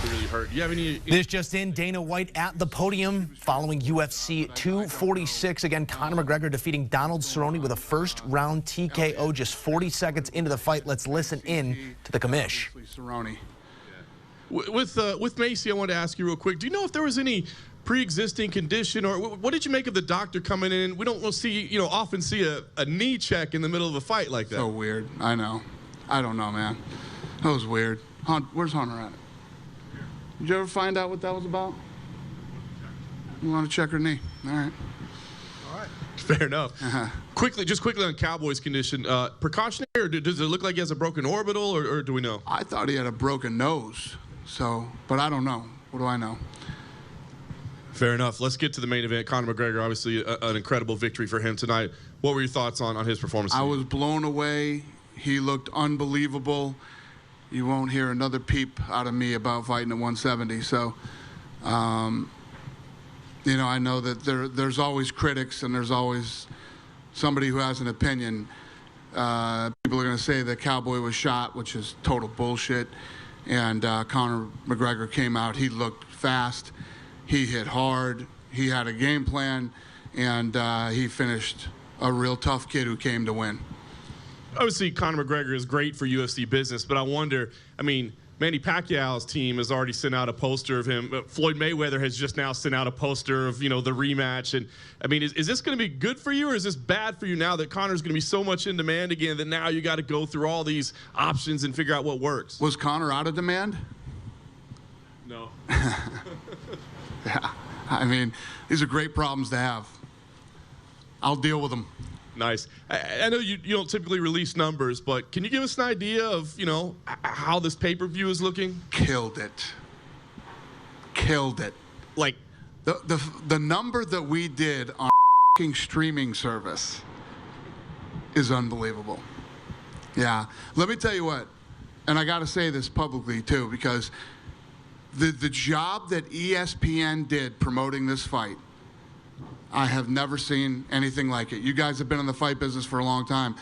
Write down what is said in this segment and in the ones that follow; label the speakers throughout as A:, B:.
A: to really hurt. Do you have any?
B: This just in, Dana White at the podium following UFC 246. Again, Conor McGregor defeating Donald Cerrone with a first-round TKO just 40 seconds into the fight. Let's listen in to the commish.
C: Cerrone.
A: With Macy, I wanted to ask you real quick. Do you know if there was any pre-existing condition, or what did you make of the doctor coming in? We don't see, often see a knee check in the middle of a fight like that.
C: So weird. I know. I don't know, man. That was weird. Where's Hunter at? Did you ever find out what that was about? You want to check her knee? All right.
A: All right. Fair enough. Quickly on Cowboy's condition, precautionary, or does it look like he has a broken orbital, or do we know?
C: I thought he had a broken nose. But I don't know. What do I know?
A: Fair enough. Let's get to the main event. Conor McGregor, obviously an incredible victory for him tonight. What were your thoughts on his performance?
C: I was blown away. He looked unbelievable. You won't hear another peep out of me about fighting at 170. So, I know that there's always critics and there's always somebody who has an opinion. People are going to say that Cowboy was shot, which is total bullshit. And Conor McGregor came out. He looked fast. He hit hard. He had a game plan. And he finished a real tough kid who came to win.
A: Obviously, Conor McGregor is great for UFC business, but I wonder, Manny Pacquiao's team has already sent out a poster of him. Floyd Mayweather has just now sent out a poster of, the rematch. And, is this going to be good for you, or is this bad for you now that Conor's going to be so much in demand again that now you got to go through all these options and figure out what works?
C: Was Conor out of demand?
A: No.
C: Yeah. These are great problems to have. I'll deal with them.
A: Nice. I know you don't typically release numbers, but can you give us an idea of, how this pay-per-view is looking?
C: Killed it. Killed it.
A: Like
C: the number that we did on streaming service is unbelievable. Yeah. Let me tell you what, and I got to say this publicly too, because the job that ESPN did promoting this fight, I have never seen anything like it. You guys have been in the fight business for a long time.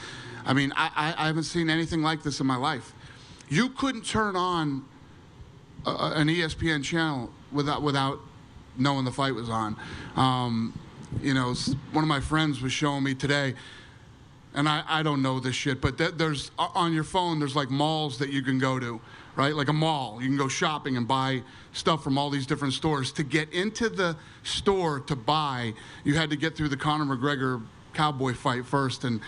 C: I haven't seen anything like this in my life. You couldn't turn on an ESPN channel without knowing the fight was on. One of my friends was showing me today, and I don't know this shit, but there's on your phone, there's like malls that you can go to, right? Like a mall. You can go shopping and buy stuff from all these different stores. To get into the store to buy, you had to get through the Conor McGregor Cowboy fight first and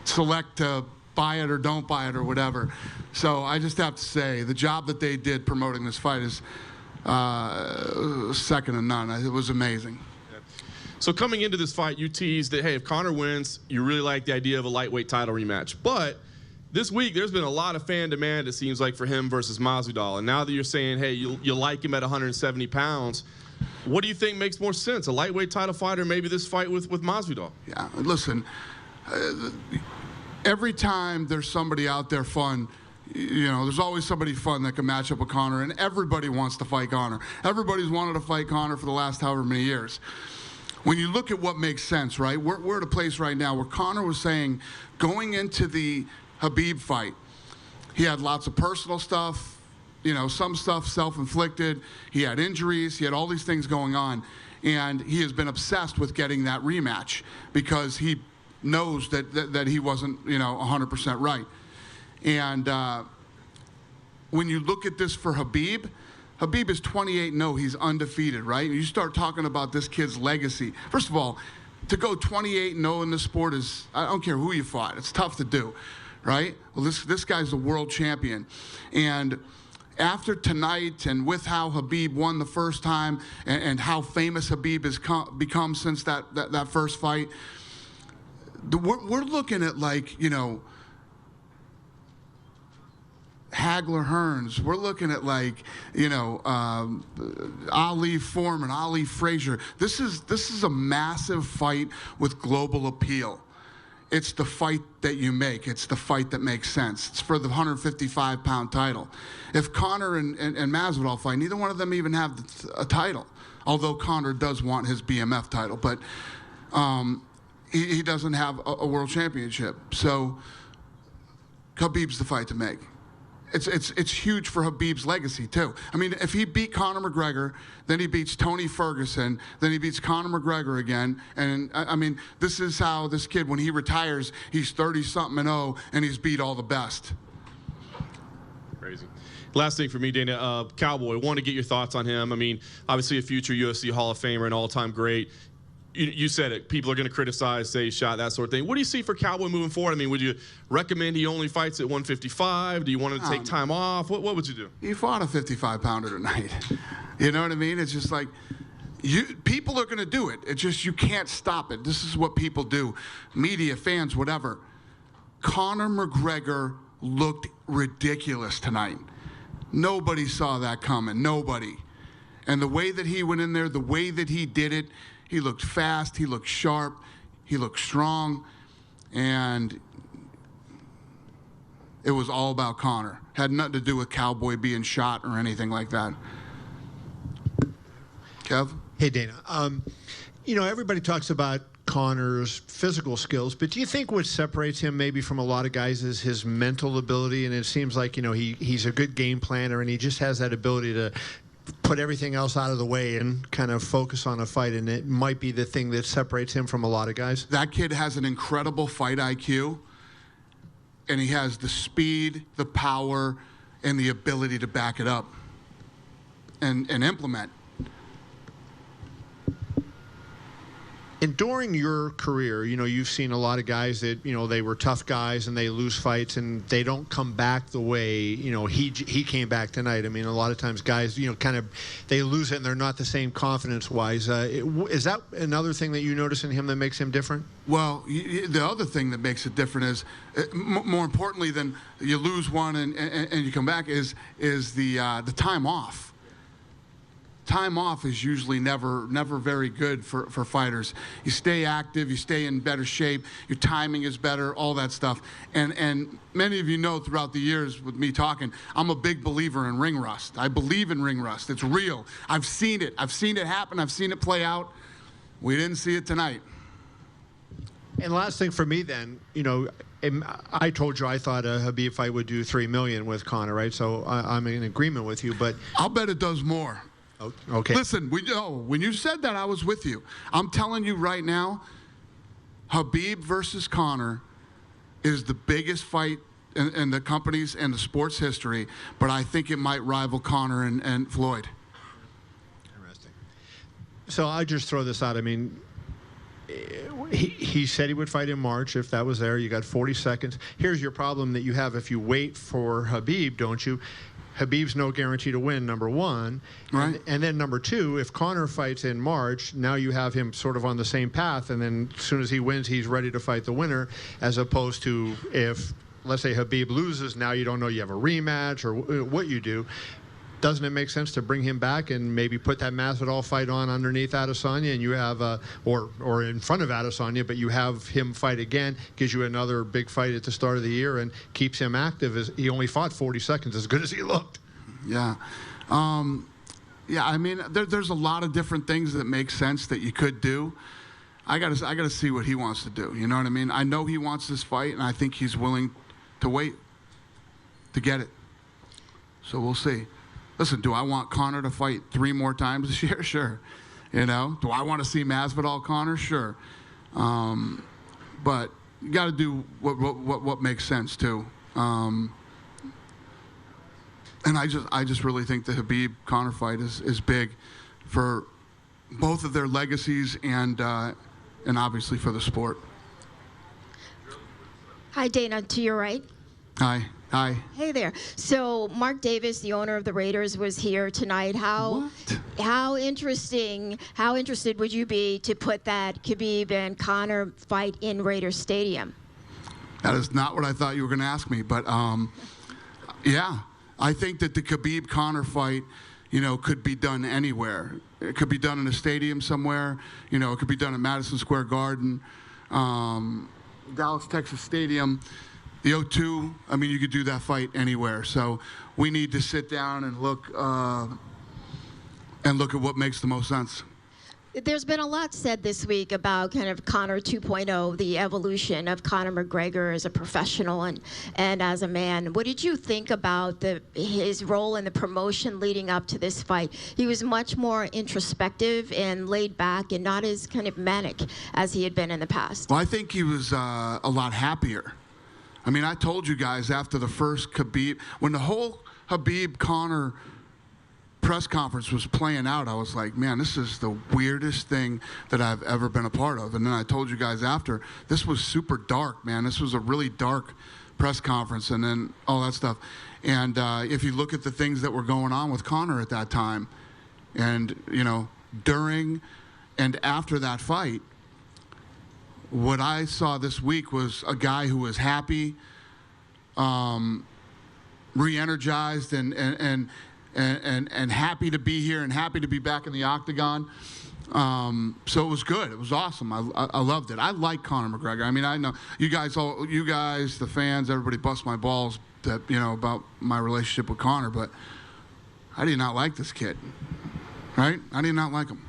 C: select to buy it or don't buy it or whatever. So I just have to say, the job that they did promoting this fight is second to none. It was amazing.
A: So coming into this fight, you teased that, hey, if Conor wins, you really like the idea of a lightweight title rematch. But this week, there's been a lot of fan demand, it seems like, for him versus Masvidal. And now that you're saying, hey, you like him at 170 pounds, what do you think makes more sense, a lightweight title fight or maybe this fight with Masvidal?
C: Yeah, listen, every time there's somebody out there fun, there's always somebody fun that can match up with Conor, and everybody wants to fight Conor. Everybody's wanted to fight Conor for the last however many years. When you look at what makes sense, right, we're at a place right now where Conor was saying, going into the Khabib fight, he had lots of personal stuff, some stuff self-inflicted. He had injuries. He had all these things going on. And he has been obsessed with getting that rematch because he knows that he wasn't, 100% right. And when you look at this for Khabib is 28-0. He's undefeated, right? You start talking about this kid's legacy. First of all, to go 28-0 in this sport is, I don't care who you fought, it's tough to do. Right? Well, this guy's the world champion. And after tonight, and with how Khabib won the first time, and how famous Khabib has become since that first fight, we're looking at, like, Hagler Hearns. We're looking at, like, Ali Foreman, Ali Frazier. This is a massive fight with global appeal. It's the fight that you make. It's the fight that makes sense. It's for the 155-pound title. If Conor and Masvidal fight, neither one of them even have a title, although Conor does want his BMF title. But he doesn't have a world championship. So Khabib's the fight to make. it's huge for Khabib's legacy too. I mean, if he beat Conor McGregor, then he beats Tony Ferguson, then he beats Conor McGregor again, and I mean, this is how this kid, when he retires, he's 30-something-0, and he's beat all the best.
A: Crazy. Last thing for me, Dana, Cowboy, want to get your thoughts on him. I mean, obviously a future UFC Hall of Famer and all-time great. You said it. People are going to criticize, say shot, that sort of thing. What do you see for Cowboy moving forward? I mean, would you recommend he only fights at 155? Do you want him to take time off? What would you do?
C: He fought a 55-pounder tonight. You know what I mean? It's just like, people are going to do it. It's just you can't stop it. This is what people do. Media, fans, whatever. Conor McGregor looked ridiculous tonight. Nobody saw that coming. Nobody. And the way that he went in there, the way that he did it, he looked fast, he looked sharp, he looked strong, and it was all about Conor. Had nothing to do with Cowboy being shot or anything like that. Kev?
D: Hey, Dana. You know, everybody talks about Conor's physical skills, but do you think what separates him maybe from a lot of guys is his mental ability? And it seems like, you know, he's a good game planner, and he just has that ability to put everything else out of the way and kind of focus on a fight, and it might be the thing that separates him from a lot of guys.
C: That kid has an incredible fight IQ, and he has the speed, the power, and the ability to back it up and implement.
D: And during your career, you know, you've seen a lot of guys that, you know, they were tough guys and they lose fights and they don't come back the way, you know, he came back tonight. I mean, a lot of times guys, you know, kind of, they lose it and they're not the same confidence-wise. Is that another thing that you notice in him that makes him different?
C: Well, the other thing that makes it different is, more importantly than you lose one and you come back, is the time off. Time off is usually never very good for fighters. You stay active, you stay in better shape, your timing is better, all that stuff. And many of you know throughout the years with me talking, I'm a big believer in ring rust. I believe in ring rust. It's real. I've seen it. I've seen it happen. I've seen it play out. We didn't see it tonight.
D: And last thing for me then, you know, I told you I thought a Khabib fight would do $3 million with Conor, right? So I'm in agreement with you, but
C: I'll bet it does more.
D: Okay.
C: Listen, when you said that, I was with you. I'm telling you right now, Khabib versus Conor is the biggest fight in the company's and the sports history, but I think it might rival Conor and Floyd.
D: Interesting. So I just throw this out. I mean, he said he would fight in March if that was there. You got 40 seconds. Here's your problem that you have if you wait for Khabib, don't you? Khabib's no guarantee to win, number one.
C: Right.
D: And then number two, if Conor fights in March, now you have him sort of on the same path, and then as soon as he wins, he's ready to fight the winner, as opposed to if, let's say, Khabib loses, now you don't know you have a rematch or what you do. Doesn't it make sense to bring him back and maybe put that Masvidal fight on underneath Adesanya, and you have or in front of Adesanya, but you have him fight again, gives you another big fight at the start of the year and keeps him active. As he only fought 40 seconds, as good as he looked.
C: Yeah. Yeah, I mean, there's a lot of different things that make sense that you could do. I gotta see what he wants to do. You know what I mean? I know he wants this fight, and I think he's willing to wait to get it. So we'll see. Listen, do I want Conor to fight 3 more times this year? Sure. You know, do I want to see Masvidal Conor? Sure. But you got to do what makes sense too. And I just really think the Khabib Conor fight is big for both of their legacies and obviously for the sport.
E: Hi, Dana, to your right.
C: Hi.
E: Hey there. So Mark Davis, the owner of the Raiders, was here tonight. How interested would you be to put that Khabib and Conor fight in Raiders Stadium?
C: That is not what I thought you were going to ask me, but yeah, I think that the Khabib Conor fight, you know, could be done anywhere. It could be done in a stadium somewhere. You know, it could be done at Madison Square Garden, Dallas, Texas Stadium. The O2, I mean, you could do that fight anywhere. So we need to sit down and look at what makes the most sense.
E: There's been a lot said this week about kind of Conor 2.0, the evolution of Conor McGregor as a professional and as a man. What did you think about his role in the promotion leading up to this fight? He was much more introspective and laid back and not as kind of manic as he had been in the past.
C: Well, I think he was a lot happier. I mean, I told you guys after the first Khabib, when the whole Khabib-Conor press conference was playing out, I was like, man, this is the weirdest thing that I've ever been a part of. And then I told you guys after, this was super dark, man. This was a really dark press conference and then all that stuff. And if you look at the things that were going on with Conor at that time, and, you know, during and after that fight, what I saw this week was a guy who was happy, re-energized, and happy to be here and happy to be back in the octagon. So it was good. It was awesome. I loved it. I like Conor McGregor. I mean, I know you guys, the fans, everybody bust my balls that, you know, about my relationship with Conor, but I did not like this kid, right? I did not like him.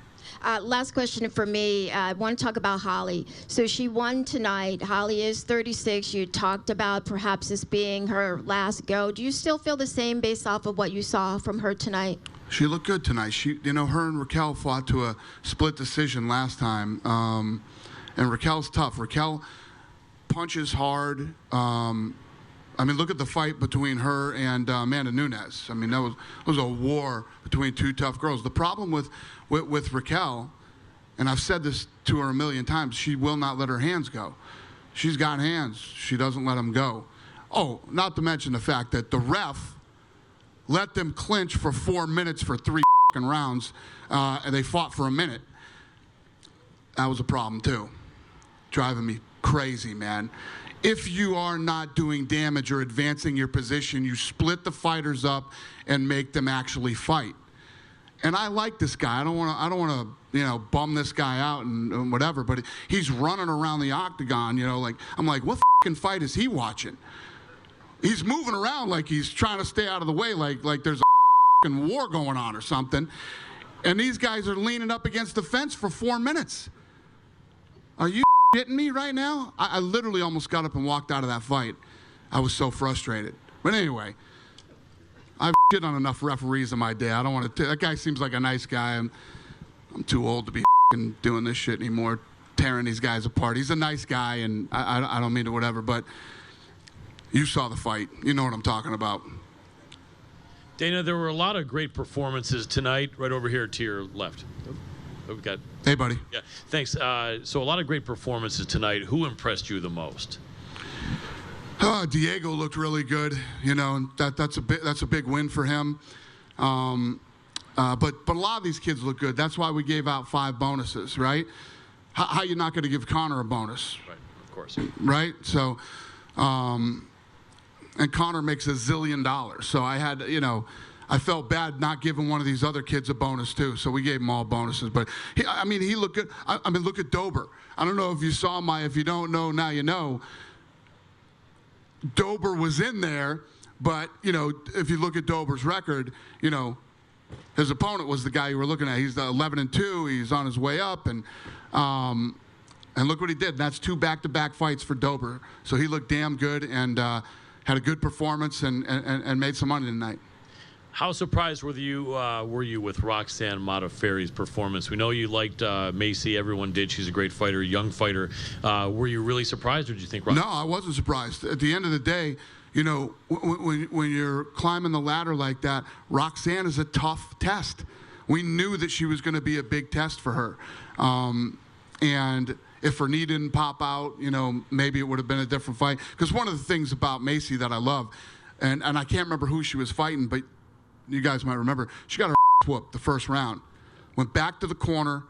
E: Last question for me. I want to talk about Holly. So she won tonight. Holly is 36. You talked about perhaps this being her last go. Do you still feel the same based off of what you saw from her tonight?
C: She looked good tonight. You know, her and Raquel fought to a split decision last time. And Raquel's tough. Raquel punches hard. I mean, look at the fight between her and Amanda Nunes. I mean, that was a war between two tough girls. The problem with Raquel, and I've said this to her a million times, she will not let her hands go. She's got hands. She doesn't let them go. Oh, not to mention the fact that the ref let them clinch for 4 minutes for 3 rounds, and they fought for a minute. That was a problem, too. Driving me crazy, man. If you are not doing damage or advancing your position, you split the fighters up and make them actually fight. And I like this guy. I don't want to, you know, bum this guy out and whatever. But he's running around the octagon, you know, like I'm like, what fucking fight is he watching? He's moving around like he's trying to stay out of the way, like there's a fucking war going on or something. And these guys are leaning up against the fence for 4 minutes. Are you shitting me right now? I literally almost got up and walked out of that fight. I was so frustrated. But anyway, I've shit on enough referees in my day. I don't want to. That guy seems like a nice guy. I'm too old to be doing this shit anymore, tearing these guys apart. He's a nice guy, and I don't mean to whatever, but you saw the fight. You know what I'm talking about.
F: Dana, there were a lot of great performances tonight. Right over here to your left. We've got.
C: Hey, buddy.
F: Yeah, thanks. So a lot of great performances tonight. Who impressed you the most?
C: Diego looked really good. You know, that's a big win for him. But a lot of these kids look good. That's why we gave out 5 bonuses, right? How you not going to give Conor a bonus?
F: Right, of course.
C: Right. So, and Conor makes $1 zillion. So I had, you know, I felt bad not giving one of these other kids a bonus too. So we gave them all bonuses. But he looked good. I mean, look at Dober. I don't know if you saw if you don't know, now you know. Dober was in there, but, you know, if you look at Dober's record, you know, his opponent was the guy you were looking at. He's 11-2. He's on his way up, and look what he did. That's 2 back-to-back fights for Dober. So he looked damn good and had a good performance and made some money tonight.
F: How surprised were you with Roxanne Modafferi's performance? We know you liked Macy. Everyone did. She's a great fighter, young fighter. Were you really surprised, or did you think Roxanne?
C: No, I wasn't surprised. At the end of the day, you know, when you're climbing the ladder like that, Roxanne is a tough test. We knew that she was going to be a big test for her. And if her knee didn't pop out, you know, maybe it would have been a different fight. Because one of the things about Macy that I love, and I can't remember who she was fighting, but you guys might remember, she got her whooped the first round, went back to the corner,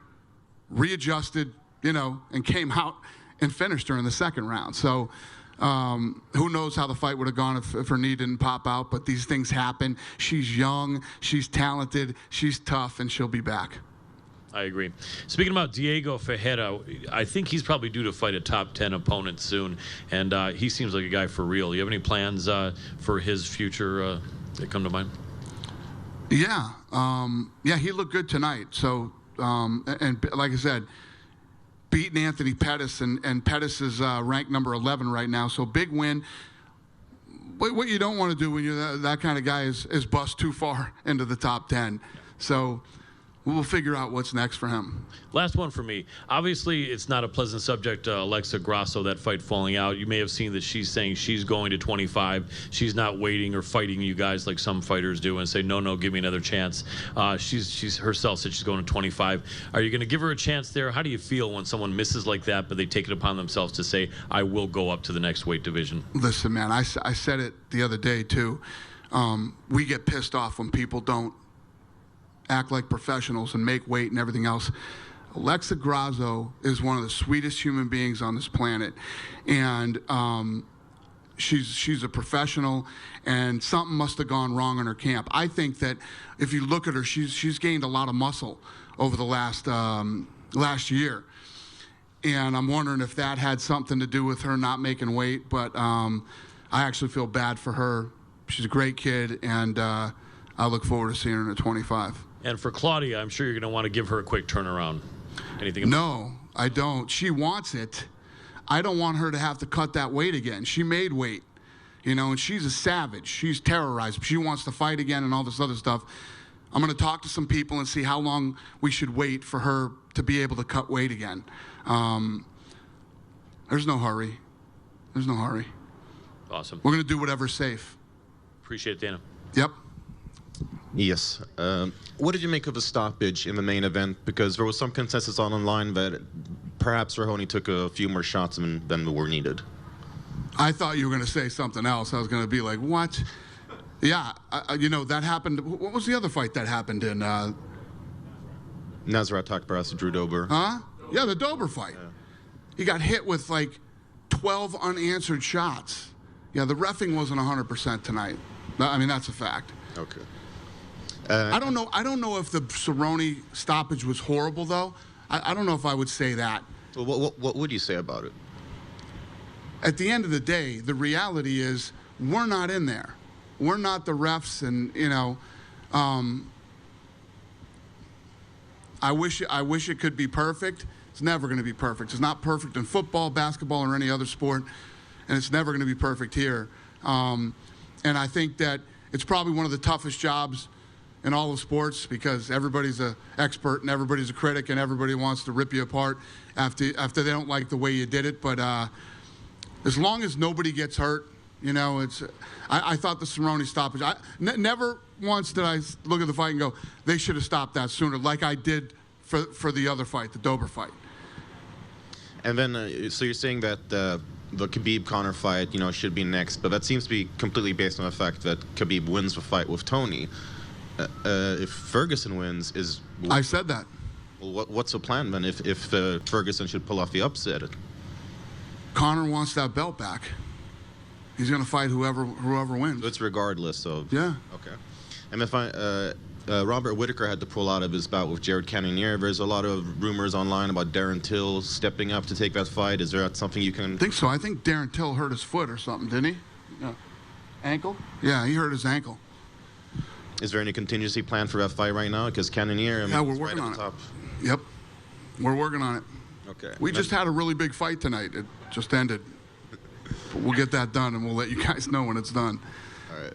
C: readjusted, you know, and came out and finished her in the second round. So who knows how the fight would have gone if her knee didn't pop out, but these things happen. She's young, she's talented, she's tough, and she'll be back.
F: I agree. Speaking about Diego Ferreira, I think he's probably due to fight a top 10 opponent soon, and he seems like a guy for real. You have any plans for his future that come to mind?
C: Yeah, he looked good tonight. So, and like I said, beating Anthony Pettis, and Pettis is ranked number 11 right now, so big win. What you don't want to do when you're that kind of guy is bust too far into the top 10. So we'll figure out what's next for him.
F: Last one for me. Obviously, it's not a pleasant subject, Alexa Grasso, that fight falling out. You may have seen that she's saying she's going to 25. She's not waiting or fighting you guys like some fighters do and say, no, give me another chance. She's herself said she's going to 25. Are you going to give her a chance there? How do you feel when someone misses like that, but they take it upon themselves to say, I will go up to the next weight division?
C: Listen, man, I said it the other day, too. We get pissed off when people don't act like professionals and make weight and everything else. Alexa Grasso is one of the sweetest human beings on this planet, and she's a professional, and something must have gone wrong in her camp. I think that if you look at her, she's gained a lot of muscle over the last year, and I'm wondering if that had something to do with her not making weight. But I actually feel bad for her. She's a great kid, and I look forward to seeing her at 25.
F: And for Claudia, I'm sure you're going to want to give her a quick turnaround. Anything?
C: No, I don't. She wants it. I don't want her to have to cut that weight again. She made weight, and she's a savage. She's terrorized. She wants to fight again and all this other stuff. I'm going to talk to some people and see how long we should wait for her to be able to cut weight again. There's no hurry. There's no hurry.
F: Awesome.
C: We're going to do whatever's safe.
F: Appreciate it, Dana.
C: Yep.
G: Yes. What did you make of the stoppage in the main event? Because there was some consensus online that perhaps Cerrone took a few more shots than were needed.
C: I thought you were going to say something else. I was going to be like, what? Yeah, that happened. What was the other fight that happened in?
G: Nasrat Takbaras, Drew Dober.
C: Huh? Yeah, the Dober fight. Yeah. He got hit with like 12 unanswered shots. Yeah, the reffing wasn't 100% tonight. I mean, that's a fact.
G: Okay.
C: I don't know if the Cerrone stoppage was horrible, though. I don't know if I would say that.
G: Well, what would you say about it?
C: At the end of the day, the reality is we're not in there. We're not the refs, and I wish it could be perfect. It's never going to be perfect. It's not perfect in football, basketball, or any other sport, and it's never going to be perfect here. And I think that it's probably one of the toughest jobs in all of sports, because everybody's an expert and everybody's a critic and everybody wants to rip you apart after they don't like the way you did it. But as long as nobody gets hurt, I thought the Cerrone stoppage, never once did I look at the fight and go, they should have stopped that sooner, like I did for the other fight, the Dober fight.
G: And then, so you're saying that the Khabib-Conor fight, should be next, but that seems to be completely based on the fact that Khabib wins the fight with Tony. If Ferguson wins,
C: I said that.
G: Well, what's the plan then? If Ferguson should pull off the upset?
C: Conor wants that belt back. He's going to fight whoever wins.
G: So it's regardless of.
C: Yeah.
G: Okay. And if Robert Whittaker had to pull out of his bout with Jared Cannonier, there's a lot of rumors online about Darren Till stepping up to take that fight. Is there something you can?
C: I think so. I think Darren Till hurt his foot or something, didn't he? Yeah. Ankle? Yeah, he hurt his ankle.
G: Is there any contingency plan for that fight right now? Because Cannonier,
C: yeah, we're working on it. Yep, we're working on it.
G: Okay.
C: We just had a really big fight tonight. It just ended. But we'll get that done, and we'll let you guys know when it's done.
G: All right.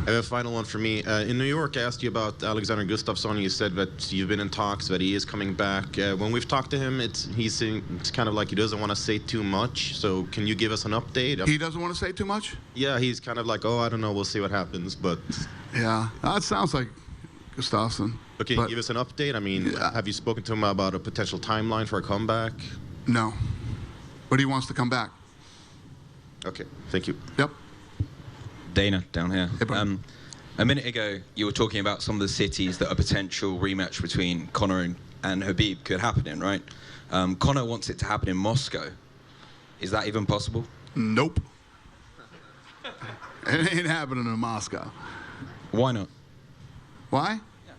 G: And a final one for me. In New York, I asked you about Alexander Gustafsson. You said that you've been in talks, that he is coming back. When we've talked to him, it's kind of like he doesn't want to say too much. So can you give us an update?
C: He doesn't want to say too much?
G: Yeah, he's kind of like, I don't know, we'll see what happens. But
C: yeah, that sounds like Gustafsson.
G: But can you give us an update? I mean, have you spoken to him about a potential timeline for a comeback?
C: No, but he wants to come back.
G: Okay, thank you.
C: Yep.
H: Dana, down here.
C: Hey,
H: a minute ago, you were talking about some of the cities that a potential rematch between Conor and Khabib could happen in, right? Conor wants it to happen in Moscow. Is that even possible?
C: Nope. It ain't happening in Moscow.
H: Why not?
C: Why? Yeah.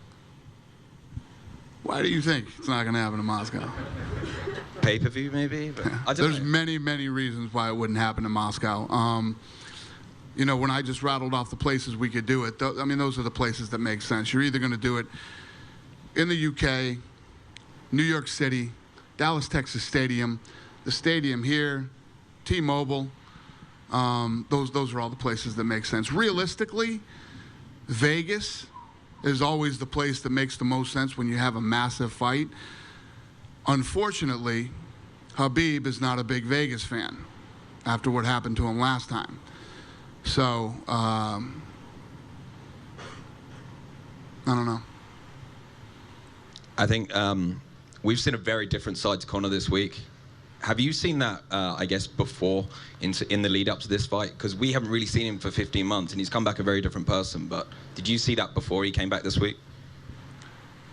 C: Why do you think it's not going to happen in Moscow?
H: Pay-per-view, maybe? But I don't
C: There's
H: know.
C: many, many reasons why it wouldn't happen in Moscow. When I just rattled off the places we could do it, those are the places that make sense. You're either going to do it in the UK, New York City, Dallas, Texas Stadium, the stadium here, T-Mobile. Those are all the places that make sense. Realistically, Vegas is always the place that makes the most sense when you have a massive fight. Unfortunately, Khabib is not a big Vegas fan after what happened to him last time. So, I don't know.
H: I think we've seen a very different side to Conor this week. Have you seen that, I guess, before in the lead up to this fight? Because we haven't really seen him for 15 months, and he's come back a very different person. But did you see that before he came back this week?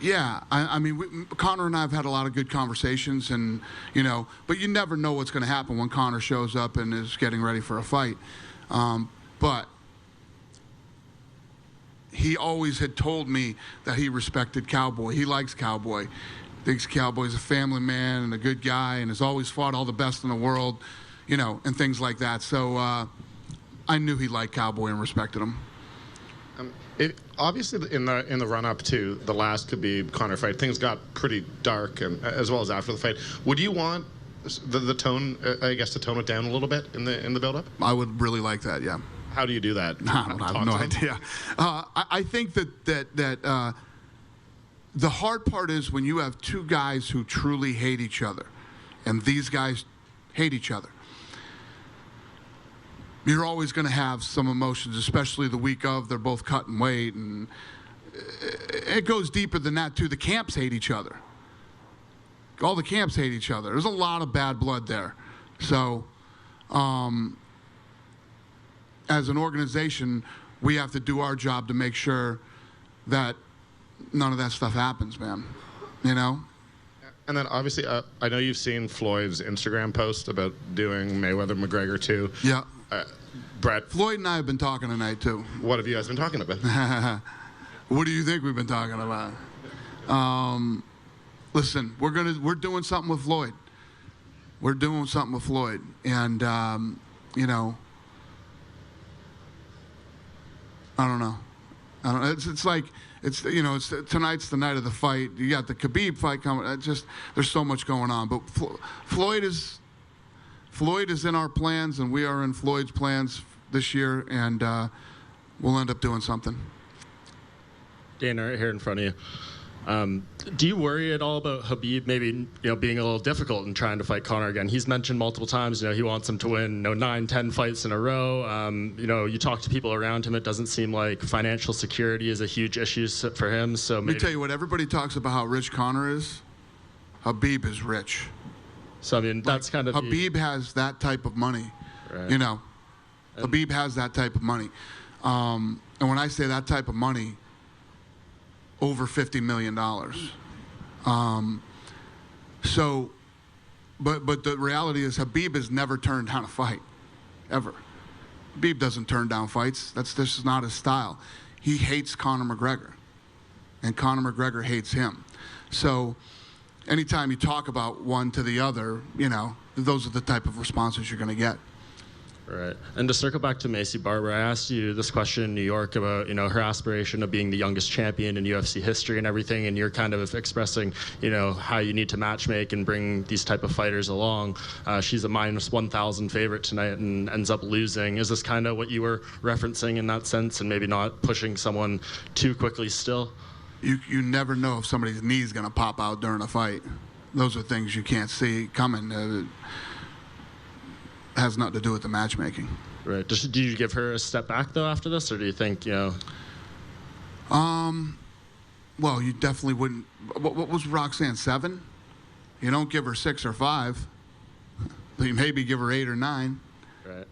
C: Yeah, I mean, Conor and I have had a lot of good conversations, and, you know, but you never know what's going to happen when Conor shows up and is getting ready for a fight. But he always had told me that he respected Cowboy. He likes Cowboy. Thinks Cowboy's a family man and a good guy and has always fought all the best in the world, you know, and things like that. So I knew he liked Cowboy and respected him.
I: Obviously, in the run-up to the last Khabib Conor fight, things got pretty dark, and as well as after the fight. Would you want the tone, I guess, to tone it down a little bit in the build-up?
C: I would really like that, yeah.
I: How do you do that?
C: I have no idea. I think that the hard part is when you have two guys who truly hate each other, and these guys hate each other. You're always going to have some emotions, especially the week of. They're both cutting weight, and it goes deeper than that, too. The camps hate each other. All the camps hate each other. There's a lot of bad blood there. So, as an organization, we have to do our job to make sure that none of that stuff happens, man. You know?
I: And then, obviously, I know you've seen Floyd's Instagram post about doing Mayweather-McGregor, too.
C: Yeah.
I: Brett,
C: Floyd and I have been talking tonight, too.
I: what have you guys been talking about?
C: What do you think we've been talking about? Listen, we're doing something with Floyd. We're doing something with Floyd, and you know, I don't know. It's like you know, tonight's the night of the fight. You got the Khabib fight coming. There's so much going on, but Floyd is in our plans, and we are in Floyd's plans this year, and we'll end up doing something.
J: Dana, right here in front of you. Do you worry at all about Khabib maybe being a little difficult in trying to fight Conor again? He's mentioned multiple times he wants him to win 9, 10 fights in a row. You talk to people around him, it doesn't seem like financial security is a huge issue for him. So
C: Let me tell you what, everybody talks about how rich Conor is. Khabib is rich.
J: So I mean, that's kind of
C: Khabib has that type of money.
J: Right.
C: You know, Khabib has that type of money. And when I say that type of money, over $50 million. So, but the reality is Khabib has never turned down a fight, ever. Khabib doesn't turn down fights. This is not his style. He hates Conor McGregor, and Conor McGregor hates him. So, anytime you talk about one to the other, those are the type of responses you're going to get.
J: Right. And to circle back to Macy Barber, I asked you this question in New York about, her aspiration of being the youngest champion in UFC history and everything, and you're kind of expressing, how you need to matchmake and bring these type of fighters along. She's a minus 1,000 favorite tonight and ends up losing. Is this kind of what you were referencing in that sense, and maybe not pushing someone too quickly still?
C: You never know if somebody's knee's going to pop out during a fight. Those are things you can't see coming. Has nothing to do with the matchmaking.
J: Right. Did you give her a step back, though, after this, or do you think,
C: Well, you definitely wouldn't. What was Roxanne, 7? You don't give her 6 or 5. But you maybe give her 8 or 9.
J: Right.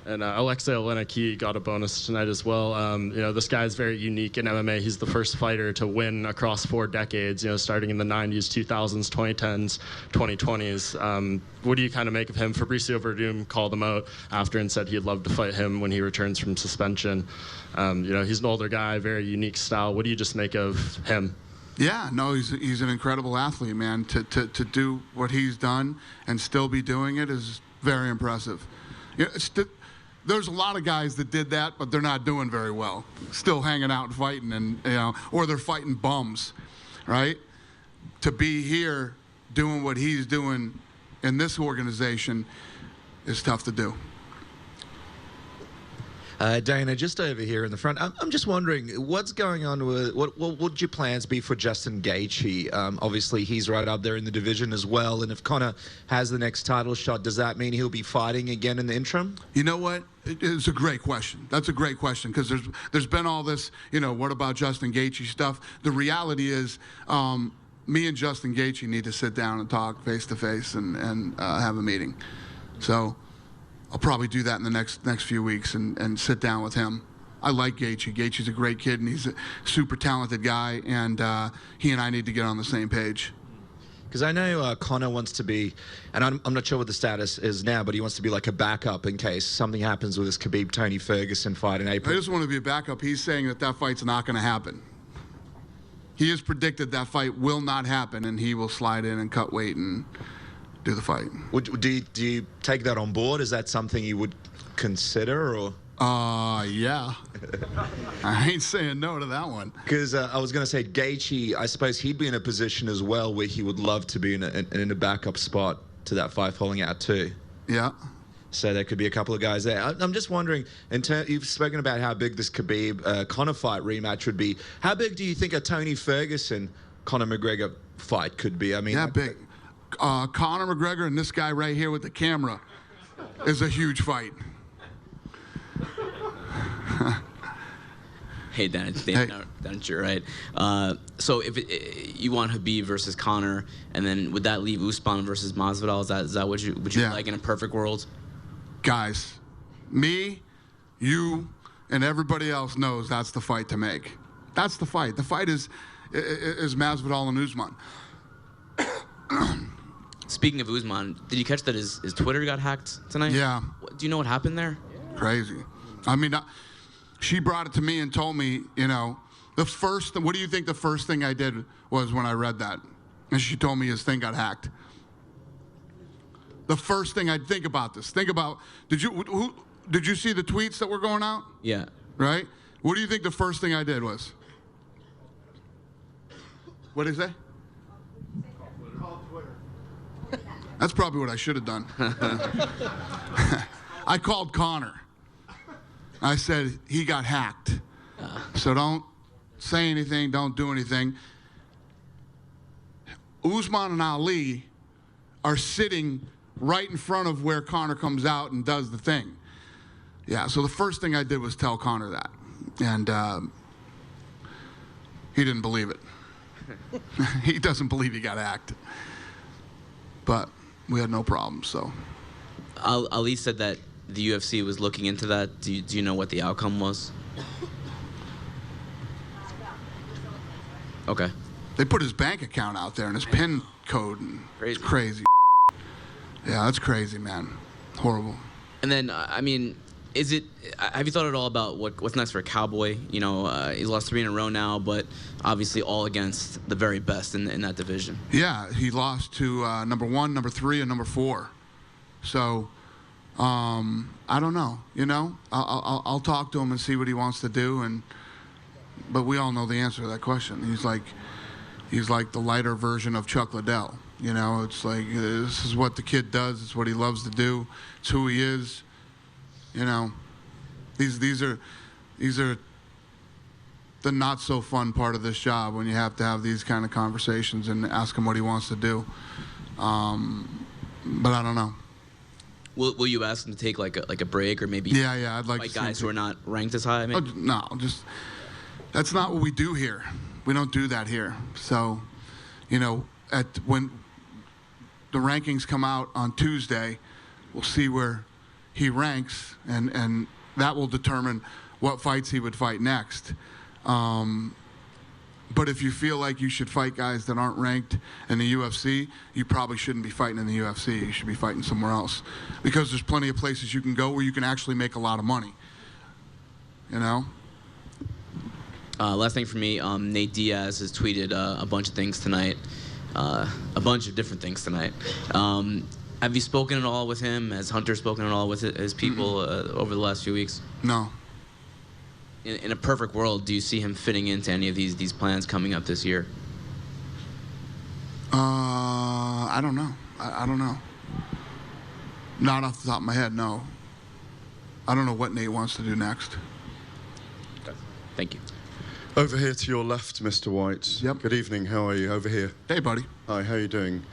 J: And Alexei Oleinik got a bonus tonight as well. This guy is very unique in MMA. He's the first fighter to win across 4 decades, starting in the 90s, 2000s, 2010s, 2020s. What do you kind of make of him? Fabricio Verdum called him out after and said he'd love to fight him when he returns from suspension. He's an older guy, very unique style. What do you just make of him?
C: Yeah, no, he's an incredible athlete, man. To do what he's done and still be doing it is very impressive. There's a lot of guys that did that, but they're not doing very well. Still hanging out and fighting, and or they're fighting bums, right? to be here doing what he's doing in this organization is tough to do.
K: Dana, just over here in the front, I'm just wondering, what's going on with, what would your plans be for Justin Gaethje? Obviously, he's right up there in the division as well, and if Conor has the next title shot, does that mean he'll be fighting again in the interim?
C: You know what? It's a great question. That's a great question, because there's been all this, what about Justin Gaethje stuff? The reality is, me and Justin Gaethje need to sit down and talk face-to-face and have a meeting. So I'll probably do that in the next few weeks and sit down with him. I like Gaethje. Gaethje's a great kid, and he's a super talented guy, and he and I need to get on the same page.
K: Because I know Conor wants to be, and I'm not sure what the status is now, but he wants to be like a backup in case something happens with this Khabib-Tony Ferguson fight in April.
C: I just want to be a backup. He's saying that fight's not going to happen. He has predicted that fight will not happen, and he will slide in and cut weight and do the fight.
K: Do you take that on board? Is that something you would consider, or?
C: Yeah. I ain't saying no to that one.
K: Because I was going to say Gaethje, I suppose he'd be in a position as well where he would love to be in a backup spot to that fight falling out too.
C: Yeah.
K: So there could be a couple of guys there. I'm just wondering, you've spoken about how big this Khabib-Conor fight rematch would be. How big do you think a Tony Ferguson-Conor McGregor fight could be? I mean,
C: yeah, big. Conor McGregor and this guy right here with the camera is a huge fight.
L: Hey, Dan, you're right. So if you want Khabib versus Conor, and then would that leave Usman versus Masvidal? Is that what you like in a perfect world?
C: Guys, me, you, and everybody else knows that's the fight to make. That's the fight. The fight is Masvidal and Usman.
L: Speaking of Usman, did you catch that his Twitter got hacked tonight?
C: Yeah.
L: Do you know what happened there?
C: Crazy. I mean, she brought it to me and told me, what do you think the first thing I did was when I read that? And she told me his thing got hacked. The first thing I'd think about this. Think about, did you see the tweets that were going out?
L: Yeah.
C: Right? What do you think the first thing I did was? What did he say? That's probably what I should have done. I called Conor. I said, he got hacked. So don't say anything, don't do anything. Usman and Ali are sitting right in front of where Conor comes out and does the thing. Yeah, so the first thing I did was tell Conor that. And he didn't believe it. He doesn't believe he got hacked. But we had no problem, so.
L: Ali said that the UFC was looking into that. Do you know what the outcome was? Okay.
C: They put his bank account out there and his PIN code. And
L: crazy.
C: It's crazy. Yeah, that's crazy, man. Horrible.
L: And then, I mean, have you thought at all about what's next for Cowboy? He's lost 3 in a row now, but obviously all against the very best in that division.
C: Yeah, he lost to number 1, number 3, and number 4. So, I don't know. I'll talk to him and see what he wants to do. But we all know the answer to that question. He's like the lighter version of Chuck Liddell. It's like this is what the kid does. It's what he loves to do. It's who he is. These are the not so fun part of this job when you have to have these kind of conversations and ask him what he wants to do. But I don't know.
L: Will you ask him to take like a break or maybe?
C: Yeah. I'd like to
L: guys who are not ranked as high. Maybe?
C: No, that's not what we do here. We don't do that here. So, when the rankings come out on Tuesday, we'll see where he ranks, and that will determine what fights he would fight next. But if you feel like you should fight guys that aren't ranked in the UFC, you probably shouldn't be fighting in the UFC. You should be fighting somewhere else, because there's plenty of places you can go where you can actually make a lot of money.
L: Last thing for me, Nate Diaz has tweeted a bunch of things tonight, a bunch of different things tonight. Have you spoken at all with him? Has Hunter spoken at all with his people over the last few weeks?
C: No.
L: In a perfect world, do you see him fitting into any of these plans coming up this year?
C: I don't know. I don't know. Not off the top of my head, no. I don't know what Nate wants to do next.
L: Thank you.
M: Over here to your left, Mr. White.
C: Yep.
M: Good evening. How are you? Over here.
C: Hey, buddy.
M: Hi, how are you doing?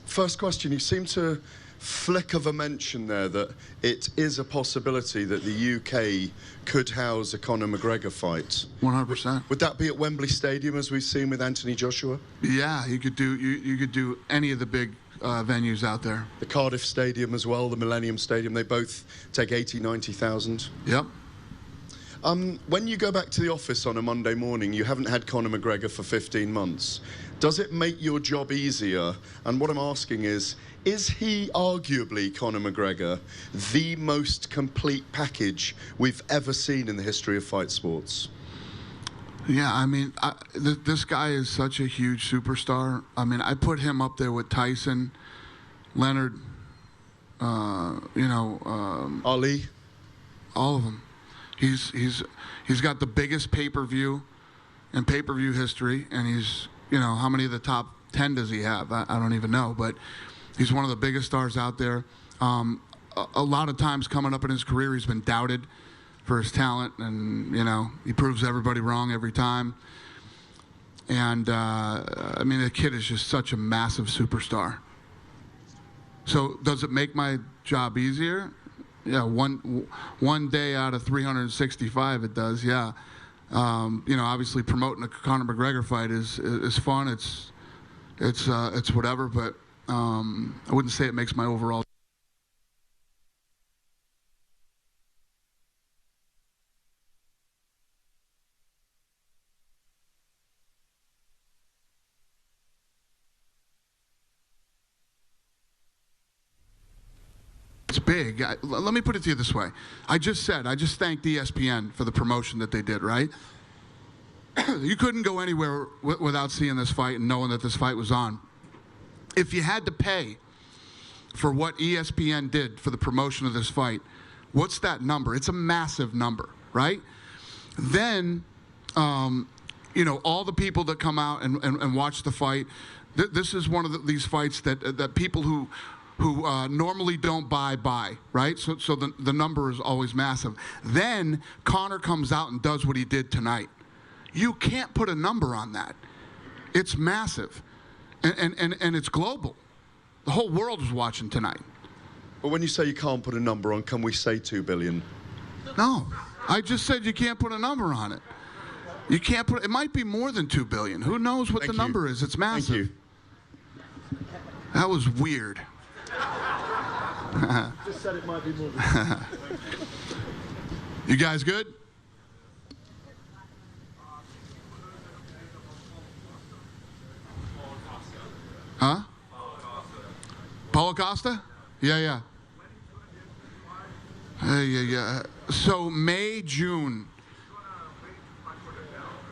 M: First question. You seem to flick of a mention there that it is a possibility that the UK could house a Conor McGregor fight.
C: 100%.
M: Would that be at Wembley Stadium, as we've seen with Anthony Joshua?
C: Yeah, you could do any of the big venues out there.
M: The Cardiff Stadium as well, the Millennium Stadium, they both take 80, 90,000.
C: Yep.
M: When you go back to the office on a Monday morning, you haven't had Conor McGregor for 15 months. Does it make your job easier? And what I'm asking is he arguably, Conor McGregor, the most complete package we've ever seen in the history of fight sports?
C: Yeah, I mean, this guy is such a huge superstar. I mean, I put him up there with Tyson, Leonard,
M: Ali,
C: all of them. He's got the biggest pay-per-view in pay-per-view history, and he's, how many of the top 10 does he have? I don't even know, but he's one of the biggest stars out there. A lot of times coming up in his career, he's been doubted for his talent, and he proves everybody wrong every time. And I mean, the kid is just such a massive superstar. So does it make my job easier? Yeah, one day out of 365 it does. Yeah, obviously promoting a Conor McGregor fight is fun. It's whatever, but I wouldn't say it makes my overall. It's big. Let me put it to you this way. I just thanked ESPN for the promotion that they did, right? You couldn't go anywhere without seeing this fight and knowing that this fight was on. If you had to pay for what ESPN did for the promotion of this fight, what's that number? It's a massive number, right? Then, all the people that come out and watch the fight, this is one of these fights that people who normally don't buy, right? So the number is always massive. Then Conor comes out and does what he did tonight. You can't put a number on that. It's massive, and it's global. The whole world is watching tonight.
M: But when you say you can't put a number on, can we say 2 billion?
C: No, I just said you can't put a number on it. You can't put. It might be more than 2 billion. Who knows what the number is? It's massive.
M: Thank you.
C: That was weird.
N: Just said it might be more.
C: You guys good? Huh? Paulo Costa? Yeah. Yeah. So May, June.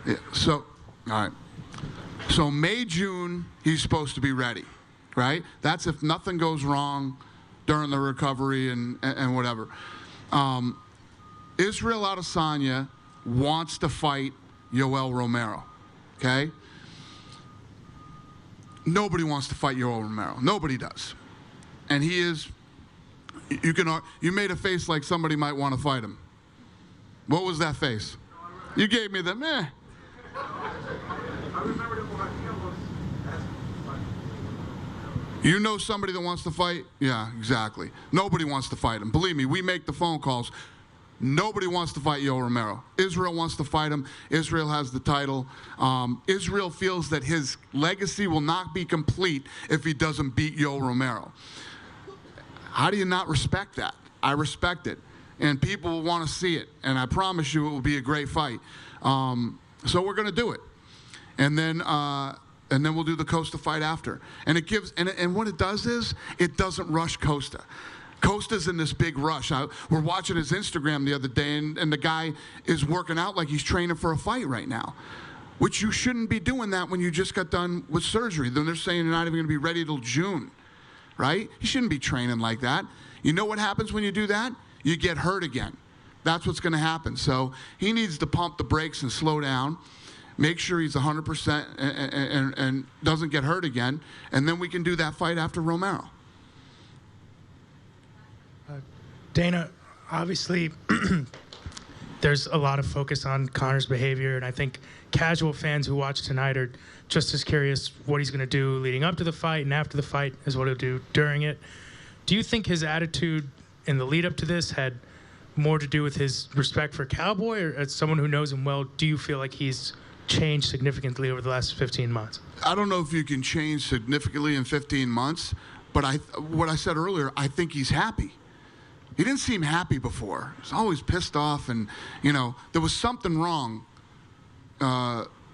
C: Yeah. So, all right. So May, June, he's supposed to be ready, right? That's if nothing goes wrong during the recovery and whatever. Israel Adesanya wants to fight Yoel Romero, okay? Nobody wants to fight Yoel Romero. Nobody does. And he is, you made a face like somebody might want to fight him. What was that face? You gave me the meh. You know somebody that wants to fight? Yeah, exactly. Nobody wants to fight him. Believe me, we make the phone calls. Nobody wants to fight Yoel Romero. Israel wants to fight him. Israel has the title. Israel feels that his legacy will not be complete if he doesn't beat Yoel Romero. How do you not respect that? I respect it. And people will want to see it. And I promise you it will be a great fight. So we're going to do it. And then we'll do the Costa fight after. And it gives, and what it does is, it doesn't rush Costa. Costa's in this big rush. We're watching his Instagram the other day, and the guy is working out like he's training for a fight right now, which you shouldn't be doing that when you just got done with surgery. Then they're saying you're not even going to be ready till June, right? You shouldn't be training like that. You know what happens when you do that? You get hurt again. That's what's going to happen. So he needs to pump the brakes and slow down. make sure he's 100% and doesn't get hurt again, and then we can do that fight after Romero.
N: Dana, obviously, there's a lot of focus on Conor's behavior, and I think casual fans who watch tonight are just as curious what he's going to do leading up to the fight and after the fight as what he'll do during it. Do you think his attitude in the lead up to this had more to do with his respect for Cowboy, or as someone who knows him well, do you feel like he's changed significantly over the last 15 months?
C: I don't know if you can change significantly in 15 months, but what I said earlier, I think he's happy. He didn't seem happy before. He was always pissed off, and, there was something wrong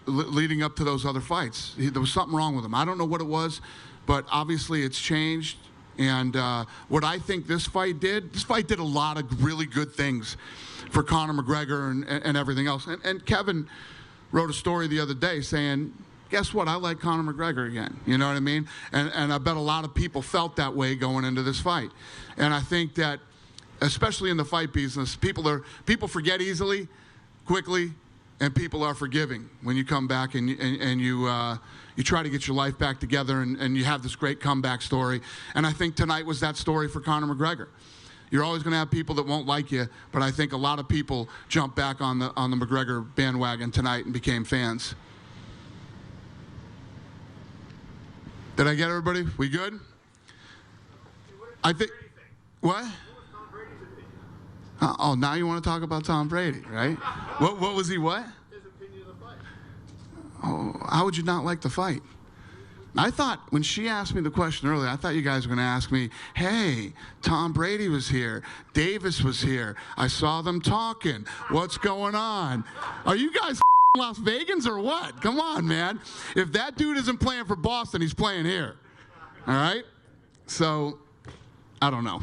C: leading up to those other fights. There was something wrong with him. I don't know what it was, but obviously it's changed. And what I think this fight did a lot of really good things for Conor McGregor and everything else. And Kevin wrote a story the other day saying, guess what? I like Conor McGregor again. You know what I mean? And I bet a lot of people felt that way going into this fight. And I think that, especially in the fight business, people forget easily, quickly, and people are forgiving when you come back and you try to get your life back together and you have this great comeback story. And I think tonight was that story for Conor McGregor. You're always going to have people that won't like you, but I think a lot of people jumped back on the McGregor bandwagon tonight and became fans. Did I get everybody? We good? I think. What? Oh, now you want to talk about Tom Brady, right? What was he, what? His opinion of the fight. Oh, how would you not like the fight? I thought, when she asked me the question earlier, I thought you guys were going to ask me, hey, Tom Brady was here, Davis was here, I saw them talking, what's going on? Are you guys Las Vegans or what? Come on, man. If that dude isn't playing for Boston, he's playing here. All right? So, I don't know.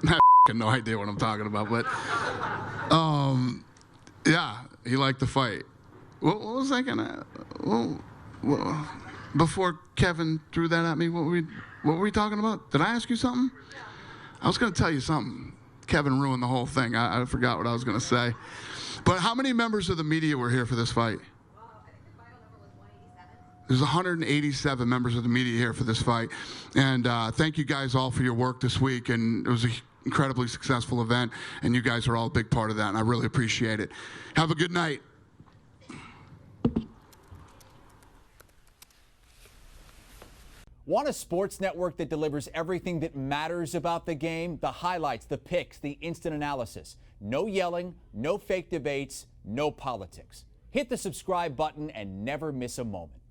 C: I have no idea what I'm talking about, but yeah, he liked the fight. What was I gonna? Before Kevin threw that at me, what were we talking about? Did I ask you something? I was gonna tell you something. Kevin ruined the whole thing. I forgot what I was gonna say. But how many members of the media were here for this fight? There's 187 members of the media here for this fight. And thank you guys all for your work this week. And it was an incredibly successful event. And you guys are all a big part of that. And I really appreciate it. Have a good night.
O: Want a sports network that delivers everything that matters about the game? The highlights, the picks, the instant analysis. No yelling, no fake debates, no politics. Hit the subscribe button and never miss a moment.